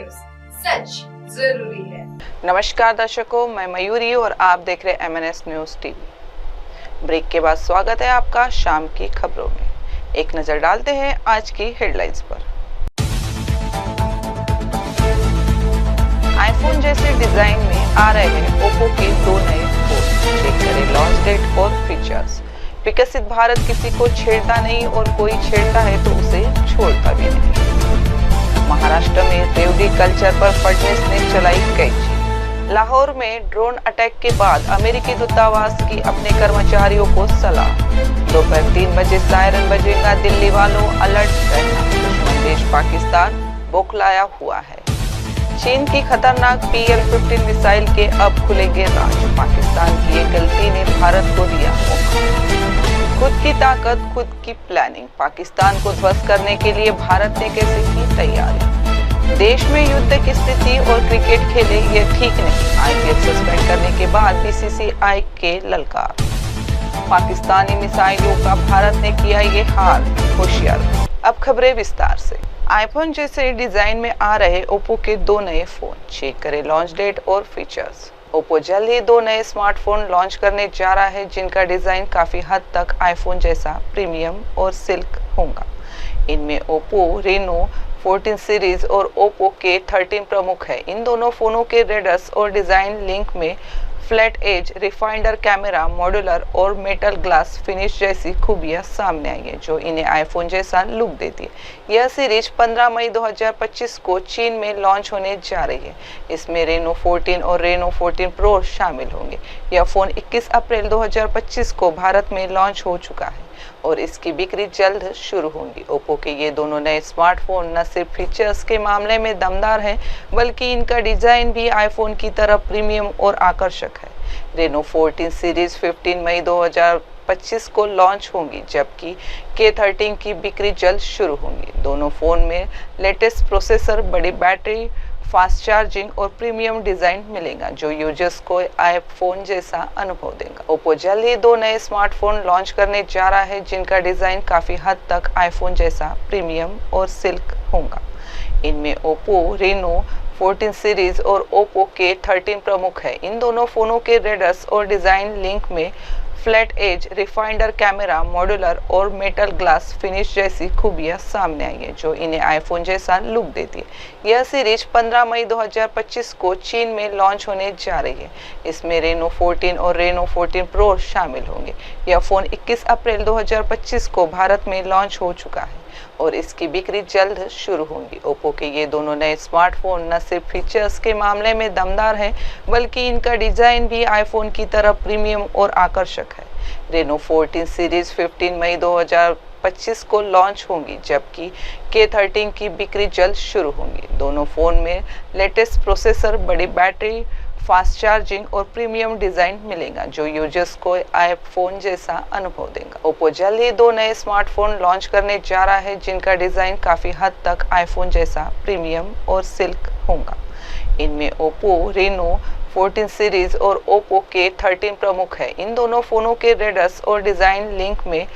News, सच जरूरी है। नमस्कार दर्शकों, मैं मयूरी और आप देख रहे MNS न्यूज टीवी। ब्रेक के बाद स्वागत है आपका शाम की खबरों में। एक नजर डालते हैं आज की हेडलाइंस पर। आईफोन जैसे डिजाइन में आ रहे हैं ओप्पो के 2 नए फोन। चेक करें लॉन्च डेट और फीचर्स। विकसित भारत किसी को छेड़ता नहीं और कोई छेड़ता है तो उसे छोड़ता भी नहीं। महाराष्ट्र में रेवड़ी कल्चर पर फडणवीस ने चलाई कैची। लाहौर में ड्रोन अटैक के बाद अमेरिकी दूतावास की अपने कर्मचारियों को सलाह। दोपहर 3 बजे सायरन बजेगा, दिल्ली वालों अलर्ट रहना। दुश्मन देश पाकिस्तान बौखलाया हुआ है। चीन की खतरनाक PL-15 मिसाइल के अब खुलेंगे राज। पाकिस्तान की एक गलती ने भारत को दिया मौका। खुद की ताकत, खुद की प्लानिंग। पाकिस्तान को ध्वस्त करने के लिए भारत ने कैसे की तैयारी। देश में युद्ध की स्थिति और क्रिकेट खेले ये ठीक नहीं। IPL सस्पेंड करने के बाद BCCI के ललकार। पाकिस्तानी मिसाइलों का भारत ने किया ये हाल, होशियार। अब खबरें विस्तार से। आईफोन जैसे डिजाइन में आ रहे ओप्पो के 2 नए फोन। चेक करें लॉन्च डेट और फीचर्स। ओप्पो जल्द ही 2 नए स्मार्टफोन लॉन्च करने जा रहा है जिनका डिजाइन काफी हद तक आईफोन जैसा प्रीमियम और सिल्क होगा। इनमें ओप्पो रेनो 14 सीरीज और ओप्पो K13 प्रमुख है। इन दोनों फोनों के रेडर्स और डिजाइन लिंक में flat edge, refined camera, modular और मेटल ग्लास फिनिश जैसी खूबियां सामने आई है जो इन्हें आईफोन जैसा लुक देती है। यह सीरीज 15 मई 2025 को चीन में लॉन्च होने जा रही है। इसमें रेनो 14 और रेनो 14 प्रो शामिल होंगे। यह फोन 21 अप्रैल 2025 को भारत में लॉन्च हो चुका है और इसकी बिक्री जल्द शुरू होगी। ओप्पो के ये दोनों नए स्मार्टफोन न सिर्फ फीचर्स के मामले में दमदार हैं, बल्कि इनका डिजाइन भी आईफोन की तरह प्रीमियम और आकर्षक है। रेनो 14 सीरीज 15 मई 2025 को लॉन्च होगी, जबकि K13 की बिक्री जल्द शुरू होगी। दोनों फोन में लेटेस्ट प्रोसेसर, बड़ी बैटरी, फास्ट चार्जिंग और प्रीमियम डिजाइन मिलेगा जो यूजर्स को आईफोन जैसा अनुभव देगा। ओप्पो जल्द ही 2 नए स्मार्टफोन लॉन्च करने जा रहा है जिनका डिजाइन काफी हद तक आईफोन जैसा प्रीमियम और सिल्क होगा। इनमें ओप्पो रेनो 14 सीरीज और ओप्पो K13 प्रमुख है। इन दोनों फोनों के रेडर्स और डिजाइन लिंक में flat edge, refined camera, modular और मेटल ग्लास फिनिश जैसी खूबियां सामने आई है जो इन्हें आईफोन जैसा लुक देती है। यह सीरीज 15 मई 2025 को चीन में लॉन्च होने जा रही है। इसमें रेनो 14 और रेनो 14 प्रो शामिल होंगे। यह फोन 21 अप्रैल 2025 को भारत में लॉन्च हो चुका है और इसकी बिक्री जल्द शुरू होगी। ओप्पो के ये दोनों नए स्मार्टफोन न सिर्फ फीचर्स के मामले में दमदार हैं, बल्कि इनका डिजाइन भी आईफोन की तरह प्रीमियम और आकर्षक है। रेनो 14 सीरीज 15 मई 2025 को लॉन्च होगी, जबकि K13 की बिक्री जल्द शुरू होगी। दोनों फोन में लेटेस्ट प्रोसेसर, बड़ी बैटरी, फास्ट चार्जिंग और प्रीमियम डिजाइन मिलेगा जो यूजर्स को आईफोन जैसा अनुभव देगा। ओप्पो जल्द ही 2 नए स्मार्टफोन लॉन्च करने जा रहा है जिनका डिजाइन काफी हद तक आईफोन जैसा प्रीमियम और सिल्क होगा। इनमें ओप्पो रेनो 14 सीरीज और ओप्पो K13 प्रमुख है। इन दोनों फोनों के रेडर्स और डिजाइन लिंक में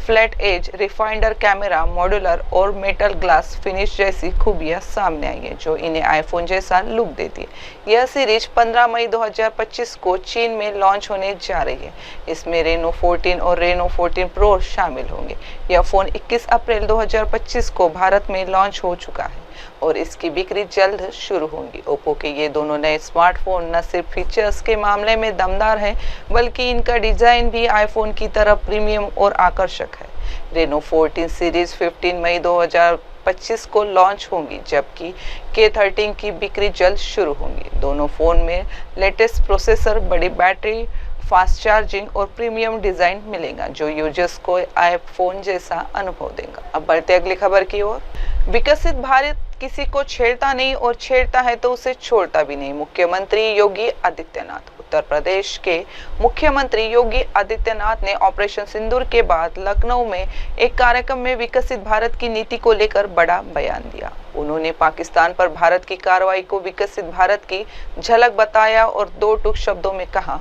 flat edge, refined camera, modular और मेटल ग्लास फिनिश जैसी खूबियां सामने आई है जो इन्हें आईफोन जैसा लुक देती है। यह सीरीज 15 मई 2025 को चीन में लॉन्च होने जा रही है। इसमें रेनो 14 और रेनो 14 प्रो शामिल होंगे। यह फोन 21 अप्रैल 2025 को भारत में लॉन्च हो चुका है और इसकी बिक्री जल्द शुरू होगी। ओप्पो के ये दोनों नए स्मार्टफोन न सिर्फ फीचर्स के मामले में दमदार हैं, बल्कि इनका डिजाइन भी आईफोन की तरह प्रीमियम और आकर्षक है। रेनो 14 सीरीज 15 मई 2025 को लॉन्च होगी, जबकि K13 की बिक्री जल्द शुरू होगी। दोनों फोन में लेटेस्ट प्रोसेसर, बड़ी बैटरी, फास्ट चार्जिंग और प्रीमियम डिजाइन मिलेगा जो यूजर्स को आईफोन जैसा अनुभव देगा। अब बढ़ते अगली खबर की ओर। विकसित भारत किसी को छेड़ता नहीं और छेड़ता है तो उसे छोड़ता भी नहीं। मुख्यमंत्री योगी आदित्यनाथ। उत्तर प्रदेश के मुख्यमंत्री योगी आदित्यनाथ ने ऑपरेशन सिंदूर के बाद लखनऊ में एक कार्यक्रम में विकसित भारत की नीति को लेकर बड़ा बयान दिया। उन्होंने पाकिस्तान पर भारत की कार्रवाई को विकसित भारत की झलक बताया और 2 टूक शब्दों में कहा,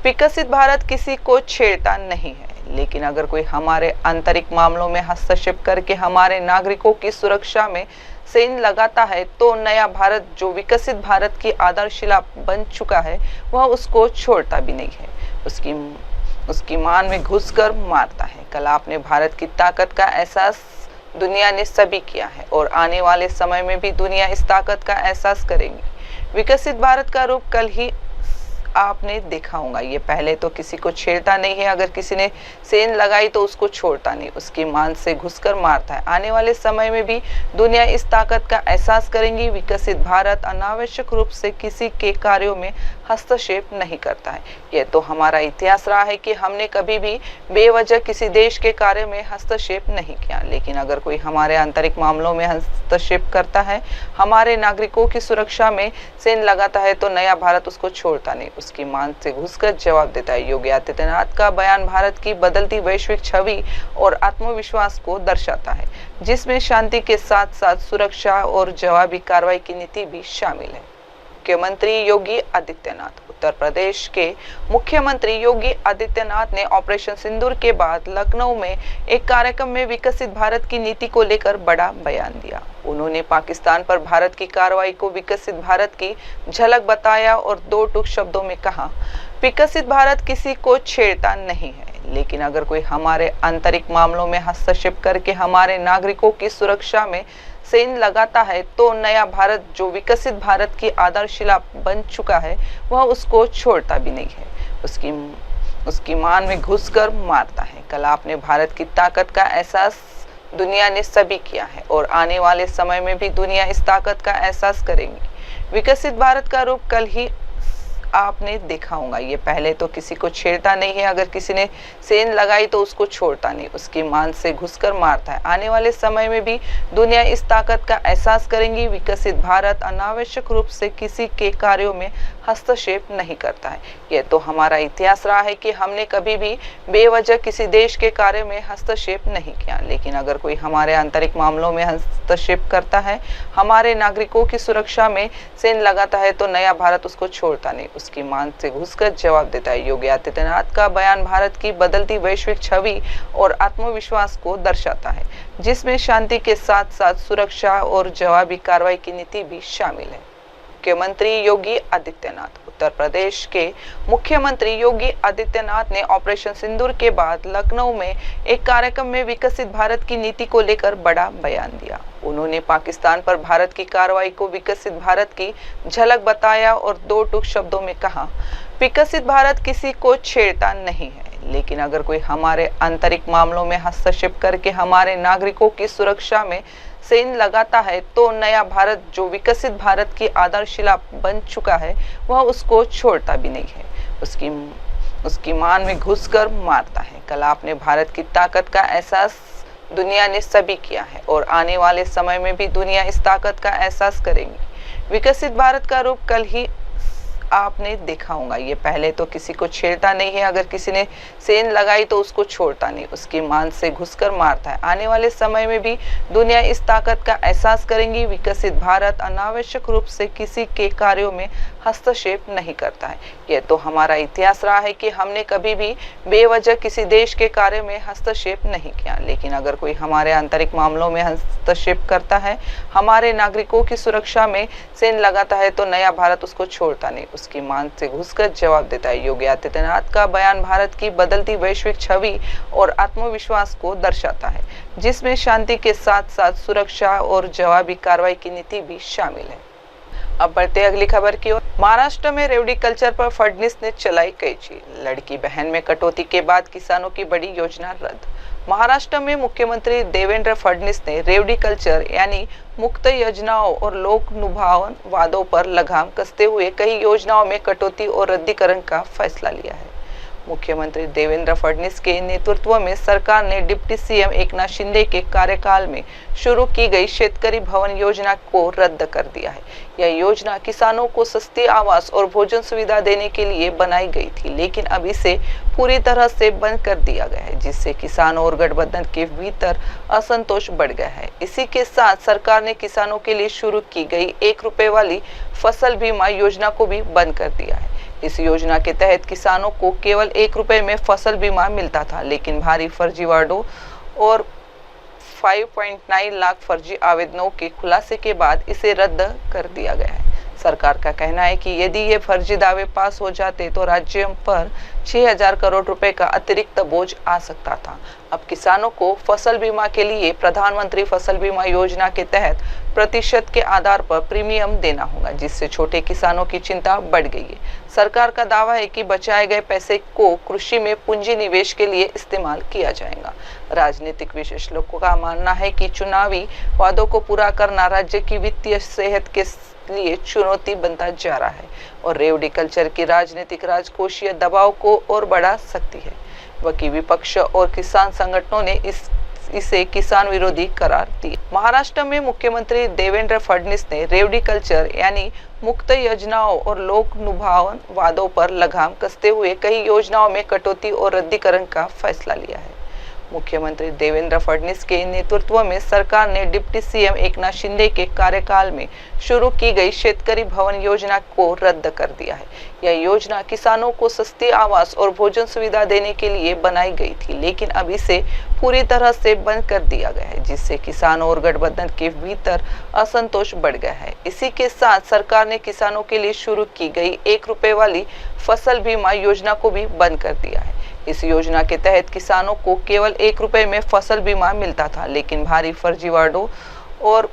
विकसित भारत किसी को छेड़ता नहीं है, लेकिन अगर कोई हमारे आंतरिक मामलों में हस्तक्षेप करके हमारे नागरिकों की सुरक्षा में सेंध लगाता है तो नया भारत जो विकसित भारत की आधारशिला बन चुका है वह उसको छोड़ता भी नहीं है, उसकी मान में घुसकर मारता है। कल आपने भारत की ताकत का एहसास दुनिया ने सभी किया है और आने वाले समय में भी दुनिया इस ताकत का एहसास करेगी। विकसित भारत का रूप कल ही आपने देखा होगा। ये पहले तो किसी को छेड़ता नहीं है, अगर किसी ने सेंध लगाई तो उसको छोड़ता नहीं, उसकी मान से घुसकर मारता है। आने वाले समय में भी दुनिया इस ताकत का एहसास करेंगी। विकसित भारत अनावश्यक रूप से किसी के कार्यों में हस्तक्षेप नहीं करता है। यह तो हमारा इतिहास रहा है कि हमने कभी भी बेवजह किसी देश के कार्य में हस्तक्षेप नहीं किया, लेकिन अगर कोई हमारे आंतरिक मामलों में हस्तक्षेप करता है, हमारे नागरिकों की सुरक्षा में सेंध लगाता है तो नया भारत उसको छोड़ता नहीं, उसकी मान से घुसकर जवाब देता है। योगी आदित्यनाथ का बयान भारत की बदलती वैश्विक छवि और आत्मविश्वास को दर्शाता है, जिसमें शांति के साथ साथ सुरक्षा और जवाबी कार्रवाई की नीति भी शामिल है। मुख्यमंत्री योगी आदित्यनाथ। उत्तर प्रदेश के मुख्यमंत्री योगी आदित्यनाथ ने ऑपरेशन सिंदूर के बाद लखनऊ में एक कार्यक्रम में विकसित भारत की नीति को लेकर बड़ा बयान दिया। उन्होंने पाकिस्तान पर भारत की कार्रवाई को विकसित भारत की झलक बताया और दो टूक शब्दों में कहा, विकसित भारत किसी को छेड़ता नहीं है, लेकिन अगर कोई हमारे आंतरिक मामलों में हस्तक्षेप करके हमारे नागरिकों की सुरक्षा में सेंध लगाता है तो नया भारत जो विकसित भारत की आधारशिला बन चुका है वह उसको छोड़ता भी नहीं है, उसकी मान में घुसकर मारता है। कल आपने भारत की ताकत का एहसास दुनिया ने सभी किया है और आने वाले समय में भी दुनिया इस ताकत का एहसास करेंगी। विकसित भारत का रूप कल ही आपने देखा होगा। ये पहले तो किसी को छेड़ता नहीं है, अगर किसी ने सेंध लगाई तो उसको छोड़ता नहीं, उसकी मान से घुसकर मारता है। आने वाले समय में भी दुनिया इस ताकत का एहसास करेंगी। विकसित भारत अनावश्यक रूप से किसी के कार्यों में हस्तक्षेप नहीं करता है। यह तो हमारा इतिहास रहा है कि हमने कभी भी बेवजह किसी देश के कार्य में हस्तक्षेप नहीं किया, लेकिन अगर कोई हमारे आंतरिक मामलों में हस्तक्षेप करता है, हमारे नागरिकों की सुरक्षा में सेंध लगाता है तो नया भारत उसको छोड़ता नहीं, उसकी मान से घुसकर जवाब देता है। योगी आदित्यनाथ का बयान भारत की बदलती वैश्विक छवि और आत्मविश्वास को दर्शाता है, जिसमें शांति के साथ साथ सुरक्षा और जवाबी कार्रवाई की नीति भी शामिल है। मुख्यमंत्री योगी आदित्यनाथ। उत्तर प्रदेश के मुख्यमंत्री योगी आदित्यनाथ ने ऑपरेशन सिंदूर के बाद लखनऊ में एक कार्यक्रम में विकसित भारत की नीति को लेकर बड़ा बयान दिया। उन्होंने पाकिस्तान पर भारत की कार्रवाई को विकसित भारत की झलक बताया और दो टूक शब्दों में कहा, विकसित भारत किसी को छेड़ता नहीं है, लेकिन अगर कोई हमारे आंतरिक मामलों में हस्तक्षेप करके हमारे नागरिकों की सुरक्षा में सेंध लगाता है तो नया भारत जो विकसित भारत की आधारशिला बन चुका है वह उसको छोड़ता भी नहीं है, उसकी मान में घुसकर मारता है। कल आपने भारत की ताकत का एहसास दुनिया ने सभी किया है और आने वाले समय में भी दुनिया इस ताकत का एहसास करेंगी। विकसित भारत का रूप कल ही आपने देखा होगा। ये पहले तो किसी को छेड़ता नहीं है, अगर किसी ने सेंध लगाई तो उसको छोड़ता नहीं, उसकी मान से घुसकर मारता है। आने वाले समय में भी दुनिया इस ताकत का एहसास करेंगी। विकसित भारत अनावश्यक रूप से किसी के कार्यों में हस्तक्षेप नहीं करता है। यह तो हमारा इतिहास रहा है कि हमने कभी भी बेवजह किसी देश के कार्य में हस्तक्षेप नहीं किया, लेकिन अगर कोई हमारे आंतरिक मामलों में हस्तक्षेप करता है, हमारे नागरिकों की सुरक्षा में सेंध लगाता है तो नया भारत उसको छोड़ता नहीं, उसकी मान से घुसकर जवाब देता है। योगी आदित्यनाथ का बयान भारत की बदलती वैश्विक छवि और आत्मविश्वास को दर्शाता है, जिसमें शांति के साथ साथ सुरक्षा और जवाबी कार्रवाई की नीति भी शामिल है। अब बढ़ते अगली खबर की ओर। महाराष्ट्र में रेवड़ी कल्चर पर फडणवीस ने चलाई कैची। लड़की बहन में कटौती के बाद किसानों की बड़ी योजना रद्द। महाराष्ट्र में मुख्यमंत्री देवेंद्र फडणवीस ने रेवड़ी कल्चर यानी मुक्त योजनाओं और लोक लुभावन वादों पर लगाम कसते हुए कई योजनाओं में कटौती और रद्दीकरण का फैसला लिया है। मुख्यमंत्री देवेंद्र फडणवीस के नेतृत्व में सरकार ने डिप्टी सीएम एकनाथ शिंदे के कार्यकाल में शुरू की गई शेतकरी भवन योजना को रद्द कर दिया है। यह योजना किसानों को सस्ती आवास और भोजन सुविधा देने के लिए बनाई गई थी, लेकिन अब इसे पूरी तरह से बंद कर दिया गया है, जिससे किसानों और गठबंधन के भीतर असंतोष बढ़ गया है। इसी के साथ सरकार ने किसानों के लिए शुरू की गई 1 रुपए वाली फसल बीमा योजना को भी बंद कर दिया है। इस योजना के तहत किसानों को केवल 1 रुपए में फसल बीमा मिलता था, लेकिन भारी फर्जीवाड़ों और 5.9 लाख फर्जी आवेदनों के खुलासे के बाद इसे रद्द कर दिया गया है। सरकार का कहना है कि यदि ये फर्जी दावे पास हो जाते तो राज्य पर 6,000 करोड़ रुपए का अतिरिक्त बोझ आ सकता था। अब किसानों को फसल बीमा के लिए प्रधानमंत्री फसल बीमा योजना के तहत प्रतिशत के आधार पर प्रीमियम देना होगा, जिससे छोटे किसानों की चिंता बढ़ गई है। सरकार का दावा है कि बचाए गए पैसे को कृषि में पूंजी निवेश के लिए इस्तेमाल किया जाएगा। राजनीतिक विशेषज्ञों का मानना है कि चुनावी वादों को पूरा करना राज्य की वित्तीय सेहत के लिए चुनौती बनता जा रहा है और रेवड़ी कल्चर की राजनीतिक राजकोषीय दबाव को और बढ़ा सकती है। वकील विपक्ष और किसान संगठनों ने इसे किसान विरोधी करार दिया। महाराष्ट्र में मुख्यमंत्री देवेंद्र फडणवीस ने रेवड़ी कल्चर यानी मुक्त योजनाओं और लोक लुभावन वादों पर लगाम कसते हुए कई योजनाओं में कटौती और रद्दीकरण का फैसला लिया है। मुख्यमंत्री देवेंद्र फडणवीस के नेतृत्व में सरकार ने डिप्टी सीएम एकनाथ शिंदे के कार्यकाल में शुरू की गई शेतकरी भवन योजना को रद्द कर दिया है। यह योजना किसानों को सस्ती आवास और भोजन सुविधा देने के लिए बनाई गई थी, लेकिन अब इसे पूरी तरह से बंद कर दिया गया है, जिससे किसानों और गठबंधन के भीतर असंतोष बढ़ गया है। इसी के साथ सरकार ने किसानों के लिए शुरू की गई 1 रुपए वाली फसल बीमा योजना को भी बंद कर दिया है। इस योजना के तहत किसानों को केवल 1 रुपए में फसल बीमा मिलता था, लेकिन भारी फर्जीवाड़ों और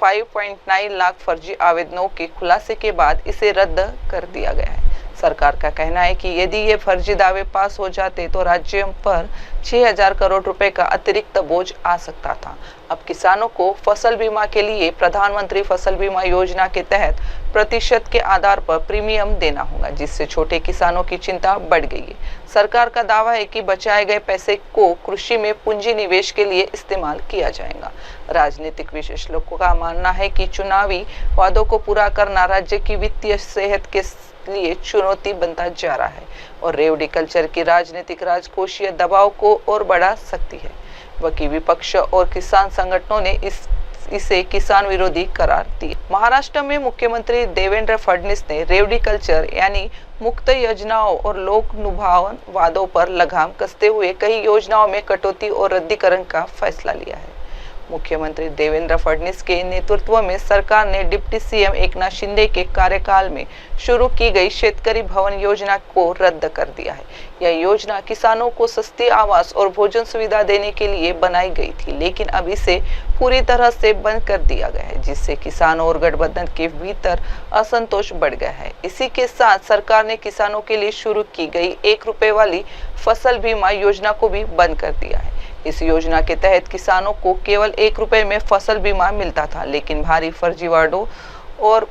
5.9 लाख फर्जी आवेदनों के खुलासे के बाद इसे रद्द कर दिया गया है। सरकार का कहना है कि यदि ये फर्जी दावे पास हो जाते तो राज्य पर 6,000 करोड़ रुपए का अतिरिक्त बोझ आ सकता था। अब किसानों को फसल बीमा के लिए प्रधानमंत्री फसल बीमा योजना के तहत प्रतिशत के आधार पर प्रीमियम देना होगा, जिससे छोटे किसानों की चिंता बढ़ गई है। सरकार का दावा है कि बचाए गए पैसे को कृषि में पूंजी निवेश के लिए इस्तेमाल किया जाएगा। राजनीतिक विशेषज्ञों का मानना है कि चुनावी वादों को पूरा करना राज्य की वित्तीय सेहत के लिए चुनौती बनता जा रहा है और रेवड़ी कल्चर की राजनीतिक राजकोषीय दबाव को और बढ़ा सकती है। वकील विपक्ष और किसान संगठनों ने इसे किसान विरोधी करार दिया। महाराष्ट्र में मुख्यमंत्री देवेंद्र फडणवीस ने रेवड़ी कल्चर यानी मुक्त योजनाओं और लोक लुभावन वादों पर लगाम कसते हुए कई योजनाओं में कटौती और रद्दीकरण का फैसला लिया है। मुख्यमंत्री देवेंद्र फडणवीस के नेतृत्व में सरकार ने डिप्टी सीएम एकनाथ शिंदे के कार्यकाल में शुरू की गई शेतकरी भवन योजना को रद्द कर दिया है। यह योजना किसानों को सस्ती आवास और भोजन सुविधा देने के लिए बनाई गई थी, लेकिन अब इसे पूरी तरह से बंद कर दिया गया है, जिससे किसानों और गठबंधन के भीतर असंतोष बढ़ गया है। इसी के साथ सरकार ने किसानों के लिए शुरू की गई 1 रुपए वाली फसल बीमा योजना को भी बंद कर दिया है। इस योजना के तहत किसानों को केवल 1 रुपए में फसल बीमा मिलता था, लेकिन भारी फर्जीवाड़ों और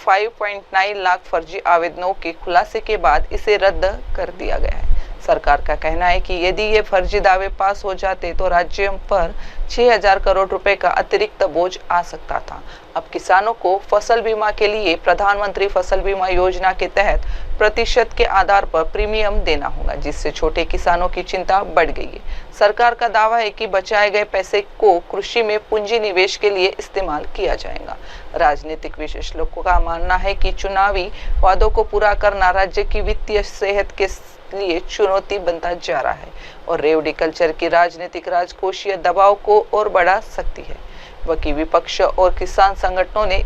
5.9 लाख फर्जी आवेदनों के खुलासे के बाद इसे रद्द कर दिया गया है। सरकार का कहना है कि यदि ये फर्जी दावे पास हो जाते तो राज्य पर 6,000 करोड़ रुपए का अतिरिक्त बोझ आ सकता था। अब किसानों को फसल बीमा के लिए प्रधानमंत्री फसल बीमा योजना के तहत प्रतिशत के आधार पर प्रीमियम देना होगा, जिससे छोटे किसानों की चिंता बढ़ गई है। सरकार का दावा है कि बचाए गए पैसे को कृषि में पूंजी निवेश के लिए इस्तेमाल किया जाएगा। राजनीतिक विशेषज्ञों का मानना है कि चुनावी वादों को पूरा करना राज्य की वित्तीय सेहत के लिए चुनौती बनता जा रहा है और रेवड़ी कल्चर की राजनीतिक राजकोषीय दबाव को और बढ़ा सकती है। वकील विपक्ष और किसान संगठनों ने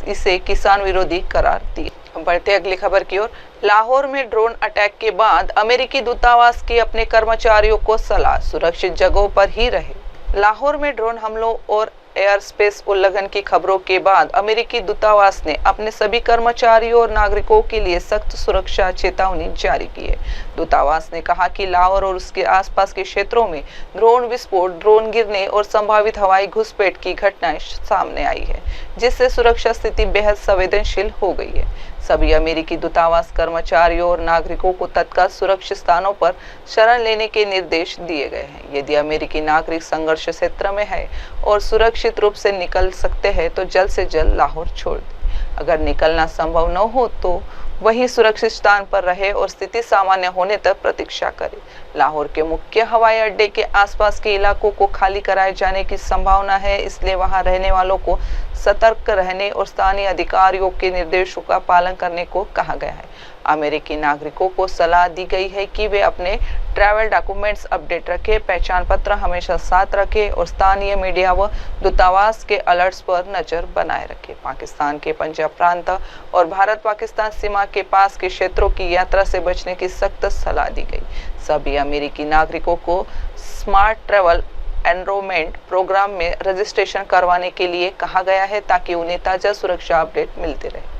इसे किसान विरोधी करार दिया। बढ़ते अगली खबर की ओर। लाहौर में ड्रोन अटैक के बाद अमेरिकी दूतावास की अपने कर्मचारियों को सलाह, सुरक्षित जगहों पर ही रहे। लाहौर में ड्रोन हमलों और एयर स्पेस उल्लंघन की खबरों के बाद अमेरिकी दूतावास ने अपने सभी कर्मचारियों और नागरिकों के लिए सख्त सुरक्षा चेतावनी जारी की है। दूतावास ने कहा कि लाहौर और उसके आसपास के क्षेत्रों में ड्रोन विस्फोट, ड्रोन गिरने और संभावित हवाई घुसपैठ की घटनाएं सामने आई है, जिससे सुरक्षा स्थिति बेहद संवेदनशील हो गई है। सभी अमेरिकी दूतावास कर्मचारियों और नागरिकों को तत्काल सुरक्षित स्थानों पर शरण लेने के निर्देश दिए गए हैं। यदि अमेरिकी नागरिक संघर्ष क्षेत्र में है और सुरक्षित रूप से निकल सकते हैं तो जल्द से जल्द लाहौर छोड़ दें। अगर निकलना संभव न हो तो वहीं सुरक्षित स्थान पर रहे और स्थिति सामान्य होने तक प्रतीक्षा करें। लाहौर के मुख्य हवाई अड्डे के आसपास के इलाकों को खाली कराए जाने की संभावना है, इसलिए वहां रहने वालों को सतर्क रहने और स्थानीय अधिकारियों के निर्देशों का पालन करने को कहा गया है। अमेरिकी नागरिकों को सलाह दी गई है कि वे अपने ट्रैवल डॉक्यूमेंट्स अपडेट रखें, पहचान पत्र हमेशा साथ रखें और स्थानीय मीडिया व दूतावास के अलर्ट्स पर नजर बनाए रखें। पाकिस्तान के पंजाब प्रांत और भारत पाकिस्तान सीमा के पास के क्षेत्रों की यात्रा से बचने की सख्त सलाह दी गई। सभी अमेरिकी नागरिकों को स्मार्ट ट्रैवल एनरोलमेंट प्रोग्राम में रजिस्ट्रेशन करवाने के लिए कहा गया है ताकि उन्हें ताज़ा सुरक्षा अपडेट मिलते रहे।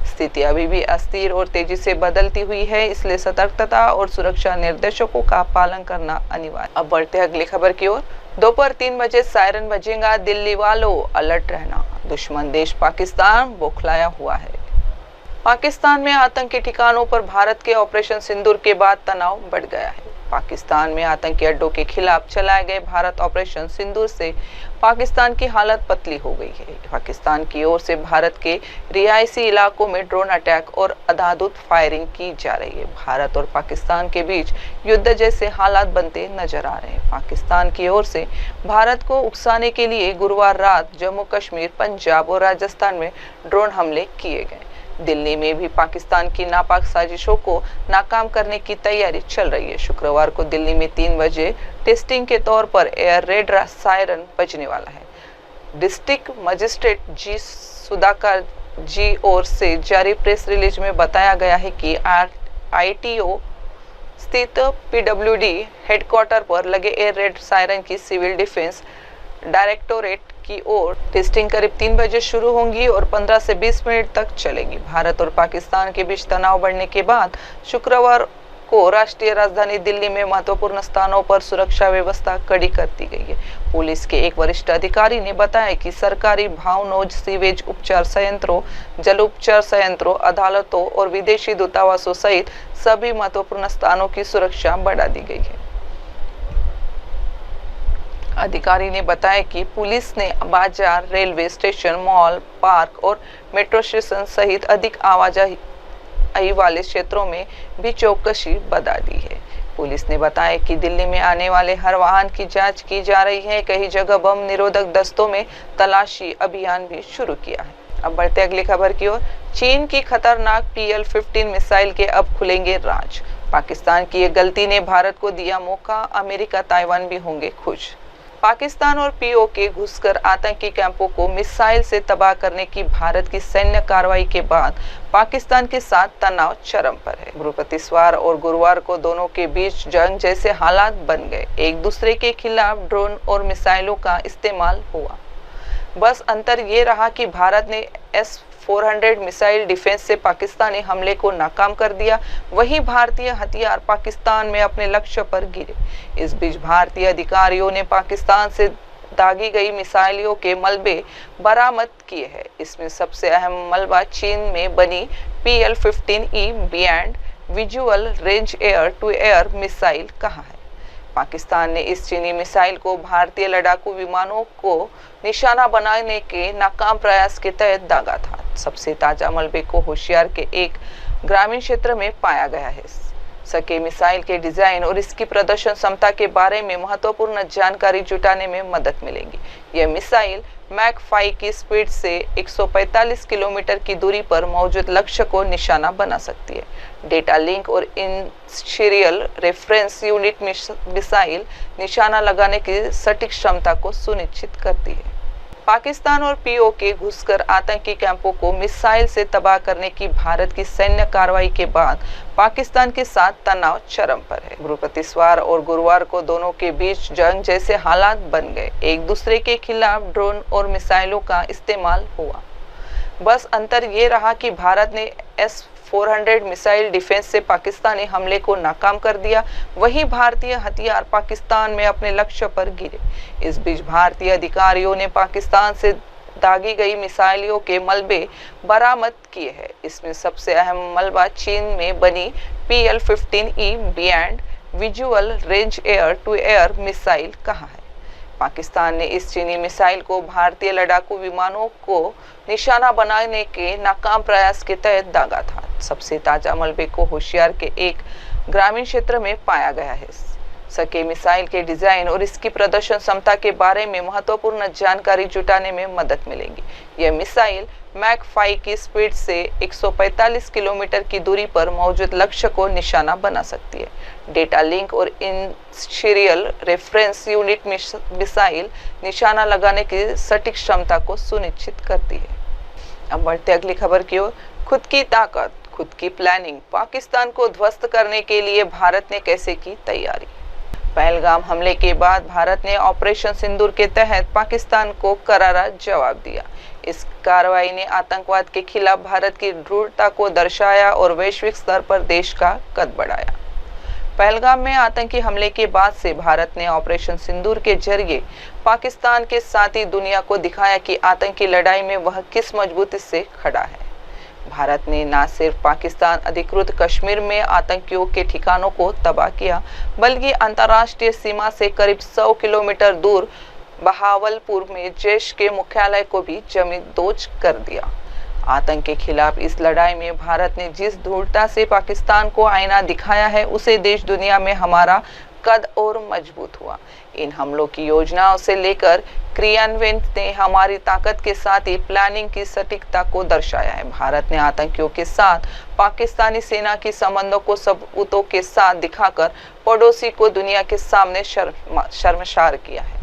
स्थिति अभी भी अस्थिर और तेजी से बदलती हुई है, इसलिए सतर्कता और सुरक्षा निर्देशों का पालन करना अनिवार्य। अब बढ़ते अगली खबर की ओर। दोपहर 3 बजे सायरन बजेगा, दिल्ली वालों अलर्ट रहना। दुश्मन देश पाकिस्तान बौखलाया हुआ है। पाकिस्तान में आतंकी ठिकानों पर भारत के ऑपरेशन सिंदूर के बाद तनाव बढ़ गया है। पाकिस्तान में आतंकी अड्डों के खिलाफ चलाए गए भारत ऑपरेशन सिंदूर से पाकिस्तान की हालत पतली हो गई है। पाकिस्तान की ओर से भारत के रिहायशी इलाकों में ड्रोन अटैक और अंधाधुंध फायरिंग की जा रही है। भारत और पाकिस्तान के बीच युद्ध जैसे हालात बनते नजर आ रहे हैं। पाकिस्तान की ओर से भारत को उकसाने के लिए गुरुवार रात जम्मू कश्मीर, पंजाब और राजस्थान में ड्रोन हमले किए गए। दिल्ली में भी पाकिस्तान की नापाक साजिशों को नाकाम करने की तैयारी चल रही है। शुक्रवार को दिल्ली में 3 बजे टेस्टिंग के तौर पर एयर रेड सायरन बजने वाला है। डिस्ट्रिक्ट मजिस्ट्रेट जी सुधाकर जी ओर से जारी प्रेस रिलीज में बताया गया है कि ITO स्थित PWD हेडक्वार्टर पर लगे एयर रेड सायरन की सिविल डिफेंस डायरेक्टोरेट की ओर टेस्टिंग करीब 3 बजे शुरू होंगी और 15 से 20 मिनट तक चलेगी। भारत और पाकिस्तान के बीच तनाव बढ़ने के बाद शुक्रवार को राष्ट्रीय राजधानी दिल्ली में महत्वपूर्ण स्थानों पर सुरक्षा व्यवस्था कड़ी कर दी गई है। पुलिस के एक वरिष्ठ अधिकारी ने बताया कि सरकारी भवनों, सीवेज उपचार संयंत्रों, जल उपचार संयंत्रों, अदालतों और विदेशी दूतावासों सहित सभी महत्वपूर्ण स्थानों की सुरक्षा बढ़ा दी गई है। अधिकारी ने बताया कि पुलिस ने बाजार, रेलवे स्टेशन, मॉल, पार्क और मेट्रो स्टेशन सहित अधिक आवाजाही वाले क्षेत्रों में भी चौकसी बढ़ा दी है। पुलिस ने बताया कि दिल्ली में आने वाले हर वाहन की जांच की जा रही है। कई जगह बम निरोधक दस्तों में तलाशी अभियान भी शुरू किया है। अब बढ़ते अगली खबर की ओर। चीन की खतरनाक PL-15 मिसाइल के अब खुलेंगे राज। पाकिस्तान की ये गलती ने भारत को दिया मौका, अमेरिका, ताइवान भी होंगे खुश। पाकिस्तान और POK घुसकर आतंकी कैंपों को मिसाइल से तबाह करने की भारत की सैन्य कार्रवाई के बाद पाकिस्तान के साथ तनाव चरम पर है। बृहस्पतिवार और गुरुवार को दोनों के बीच जंग जैसे हालात बन गए। एक दूसरे के खिलाफ ड्रोन और मिसाइलों का इस्तेमाल हुआ। बस अंतर ये रहा कि भारत ने S-400 मिसाइल डिफेंस से पाकिस्तानी हमले को नाकाम कर दिया, वहीं भारतीय हथियार पाकिस्तान में अपने लक्ष्य पर गिरे। इस बीच भारतीय अधिकारियों ने पाकिस्तान से दागी गई मिसाइलों के मलबे बरामद किए हैं। इसमें सबसे अहम मलबा चीन में बनी PL-15E beyond visual range air to air missile कहा है। पाकिस्तान ने इस चीनी मिसाइल को भारतीय लड़ाकू विमानों को निशाना बनाने के नाकाम प्रयास के तहत दागा था। सबसे ताजा मलबे को होशियार के एक ग्रामीण क्षेत्र में पाया गया है। सके मिसाइल के डिजाइन और इसकी प्रदर्शन क्षमता के बारे में महत्वपूर्ण जानकारी जुटाने में मदद मिलेगी। यह मिसाइल मैक 5 की स्पीड से 145 किलोमीटर की दूरी पर मौजूद लक्ष्य को निशाना बना सकती है। डेटा लिंक और in serial reference unit missile निशाना लगाने की सटीक क्षमता को सुनिश्चित करती है। पाकिस्तान और POK घुसकर आतंकी कैंपों को मिसाइल से तबाह करने की भारत की सैन्य कार्रवाई के बाद पाकिस्तान के साथ तनाव चरम पर है। बृहस्पतिवार और गुरुवार को दोनों के बीच जंग जैसे हालात बन गए। एक दूसरे के खिलाफ ड्रोन और मिसाइलों का इस्तेमाल हुआ। बस अंतर ये रहा कि भारत ने S-400 मिसाइल डिफेंस से पाकिस्तानी हमले को नाकाम कर दिया, वहीं भारतीय हथियार पाकिस्तान में अपने लक्ष्य पर गिरे। इस बीच भारतीय अधिकारियों ने पाकिस्तान से दागी गई मिसाइलों के मलबे बरामद किए हैं। इसमें सबसे अहम मलबा चीन में बनी PL-15E beyond visual range air to air missile कहा है। पाकिस्तान ने इस चीनी मिसाइल को भारतीय लड़ाकू विमानों को निशाना बनाने के नाकाम प्रयास के तहत दागा था। सबसे ताजा मलबे को होशियार के एक ग्रामीण क्षेत्र में पाया गया है। सके मिसाइल के डिजाइन और इसकी प्रदर्शन क्षमता के बारे में महत्वपूर्ण जानकारी जुटाने में मदद मिलेगी। यह मिसाइल मैक 5 की स्पीड से 145 किलोमीटर की दूरी पर मौजूद लक्ष्य को निशाना बना सकती है। डेटा लिंक और in serial reference unit missile निशाना लगाने की सटीक क्षमता को सुनिश्चित करती है। अब बढ़ते अगली खबर की ओर। खुद की ताकत, खुद की प्लानिंग, पाकिस्तान को ध्वस्त करने के लिए भारत ने कैसे की तैयारी। पहलगाम हमले के बाद भारत ने ऑपरेशन सिंदूर के तहत पाकिस्तान को करारा जवाब दिया। इस कार्रवाई ने आतंकवाद के खिलाफ भारत की दृढ़ता को दर्शाया और वैश्विक स्तर पर देश का कद बढ़ाया। पहलगाम में आतंकी हमले के बाद से भारत ने ऑपरेशन सिंदूर के जरिए पाकिस्तान के साथ ही दुनिया को दिखाया कि आतंकी लड़ाई में वह किस मजबूती से खड़ा है। भारत ने न सिर्फ पाकिस्तान अधिकृत कश्मीर में आतंकियों के ठिकानों को तबाह किया, बल्कि अंतर्राष्ट्रीय सीमा से करीब 100 किलोमीटर दूर बहावलपुर में जैश के मुख्यालय को भी जमींदोज कर दिया। आतंक के खिलाफ इस लड़ाई में भारत ने जिस दृढ़ता से पाकिस्तान को आईना दिखाया है, उसे देश दुनिया में हमारा कद और मजबूत हुआ। इन हमलों की योजनाओं से लेकर क्रियान्वयन ने हमारी ताकत के साथ ही प्लानिंग की सटीकता को दर्शाया है। भारत ने आतंकियों के साथ पाकिस्तानी सेना की संबंधों को सबूतों के साथ दिखाकर पड़ोसी को दुनिया के सामने शर्मसार किया है।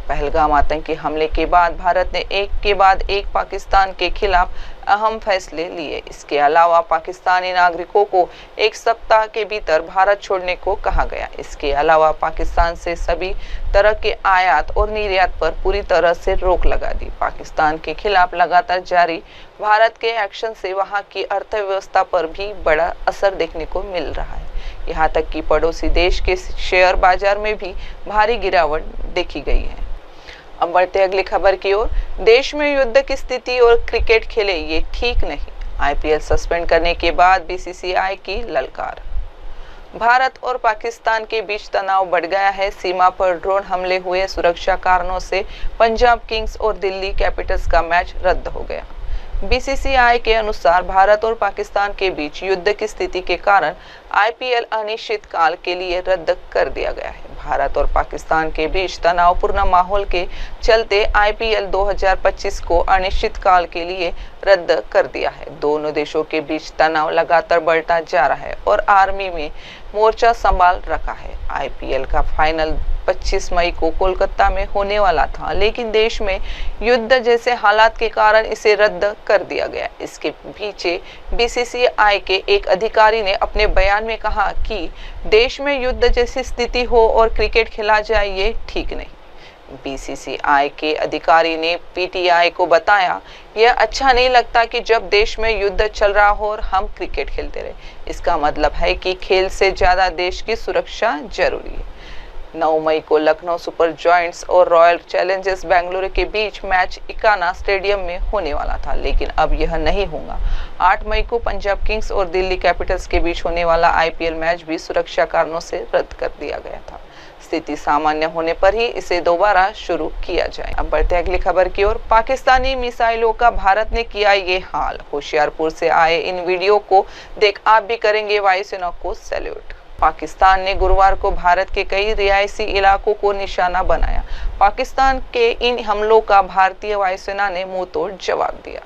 पहलगाम आतंकी हमले के बाद भारत ने एक के बाद एक पाकिस्तान के खिलाफ अहम फैसले लिए। इसके अलावा पाकिस्तानी नागरिकों को 1 सप्ताह के भीतर भारत छोड़ने को कहा गया। इसके अलावा पाकिस्तान से सभी तरह के आयात और निर्यात पर पूरी तरह से रोक लगा दी। पाकिस्तान के खिलाफ लगातार जारी भारत के एक्शन से वहां की अर्थव्यवस्था पर भी बड़ा असर देखने को मिल रहा है। यहाँ तक कि पड़ोसी देश के शेयर बाजार में भी भारी गिरावट देखी गई है। अब बढ़ते अगली खबर की ओर। देश में युद्ध की स्थिति और क्रिकेट खेले ये ठीक नहीं, आईपीएल सस्पेंड करने के बाद बीसीसीआई की ललकार। भारत और पाकिस्तान के बीच तनाव बढ़ गया है। सीमा पर ड्रोन हमले हुए, सुरक्षा कारणों से पंजाब किंग्स और दिल्ली कैपिटल्स का मैच रद्द हो गया। बीसीसीआई के अनुसार भारत और पाकिस्तान के बीच युद्ध की स्थिति के कारण आईपीएल अनिश्चित काल के लिए रद्द कर दिया गया है। भारत और पाकिस्तान के बीच तनावपूर्ण माहौल के चलते आईपीएल 2025 को अनिश्चित काल के लिए रद्द कर दिया है। दोनों देशों के बीच तनाव लगातार बढ़ता जा रहा है और आर्मी में मोर्चा संभाल रखा है। आईपीएल का फाइनल 25 मई को कोलकाता में होने वाला था, लेकिन देश में युद्ध जैसे हालात के कारण इसे रद्द कर दिया गया। इसके पीछे बीसीसीआई के एक अधिकारी ने अपने बयान में कहा कि देश में युद्ध जैसी स्थिति हो और क्रिकेट खेला जाए ये ठीक नहीं। बीसीसीआई के अधिकारी ने पीटीआई को बताया, यह अच्छा नहीं लगता कि जब देश में युद्ध चल रहा हो और हम क्रिकेट खेलते रहे। इसका मतलब है कि खेल से ज्यादा देश की सुरक्षा जरूरी है। 9 मई को लखनऊ सुपर जॉयंट्स और रॉयल चैलेंजर्स बेंगलुरु के बीच मैच इकाना स्टेडियम में होने वाला था, लेकिन अब यह नहीं होगा। 8 मई को पंजाब किंग्स और दिल्ली कैपिटल्स के बीच होने वाला आईपीएल मैच भी सुरक्षा कारणों से रद्द कर दिया गया था। स्थिति सामान्य होने पर ही इसे दोबारा शुरू किया जाए। अब बढ़ते अगली खबर की ओर। पाकिस्तानी मिसाइलों का भारत ने किया ये हाल। होशियारपुर से आए इन वीडियो को देख आप भी करेंगे वायुसेना को सैल्यूट। पाकिस्तान ने गुरुवार को भारत के कई रिहायशी इलाकों को निशाना बनाया। पाकिस्तान के इन हमलों का भारतीय वायुसेना ने मुंहतोड़ जवाब दिया।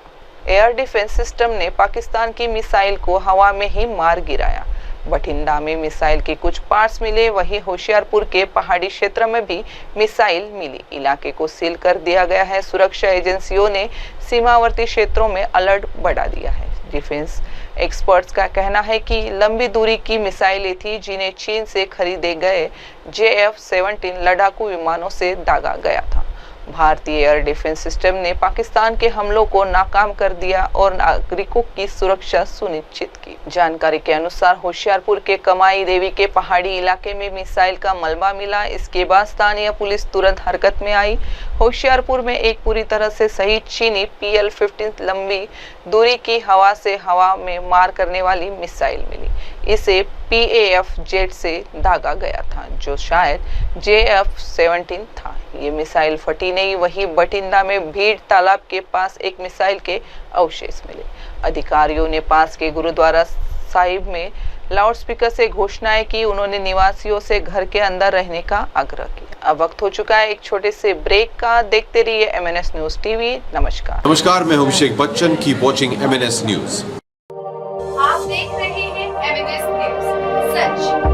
एयर डिफेंस सिस्टम ने पाकिस्तान की मिसाइल को हवा में ही मार गिराया। बठिंडा में मिसाइल के कुछ पार्ट्स मिले, वहीं होशियारपुर के पहाड़ी क्षेत्र में भी मिसाइल मिली। इलाके को सील कर दिया गया है। सुरक्षा एजेंसियों ने सीमावर्ती क्षेत्रों में अलर्ट बढ़ा दिया है। डिफेंस एक्सपर्ट्स का कहना है कि लंबी दूरी की मिसाइलें थी जिन्हें चीन से खरीदे गए JF-17 लड़ाकू विमानों से दागा गया था। भारतीय एयर डिफेंस सिस्टम ने पाकिस्तान के हमलों को नाकाम कर दिया और नागरिकों की सुरक्षा सुनिश्चित की। जानकारी के अनुसार होशियारपुर के कमाई देवी के पहाड़ी इलाके में मिसाइल का मलबा मिला। इसके बाद स्थानीय पुलिस तुरंत हरकत में आई। होशियारपुर में एक पूरी तरह से सही चीनी PL-15 लंबी दूरी की हवा से हवा में मार करने वाली मिसाइल मिली। इसे PAF जेट से दागा गया था, जो शायद JF-17 था। ये मिसाइल फटी नहीं। वहीं बठिंडा में भीड़ तालाब के पास एक मिसाइल के अवशेष मिले। अधिकारियों ने पास के गुरुद्वारा साहिब में लाउडस्पीकर से घोषणाएं की। उन्होंने निवासियों से घर के अंदर रहने का आग्रह किया। अब वक्त हो चुका है एक छोटे से ब्रेक का। देखते रहिए MNS न्यूज टीवी। नमस्कार, मैं हूं Abhishek Bachchan. Keep watching MNS news. आप देख रहे हैं MNS न्यूज, सच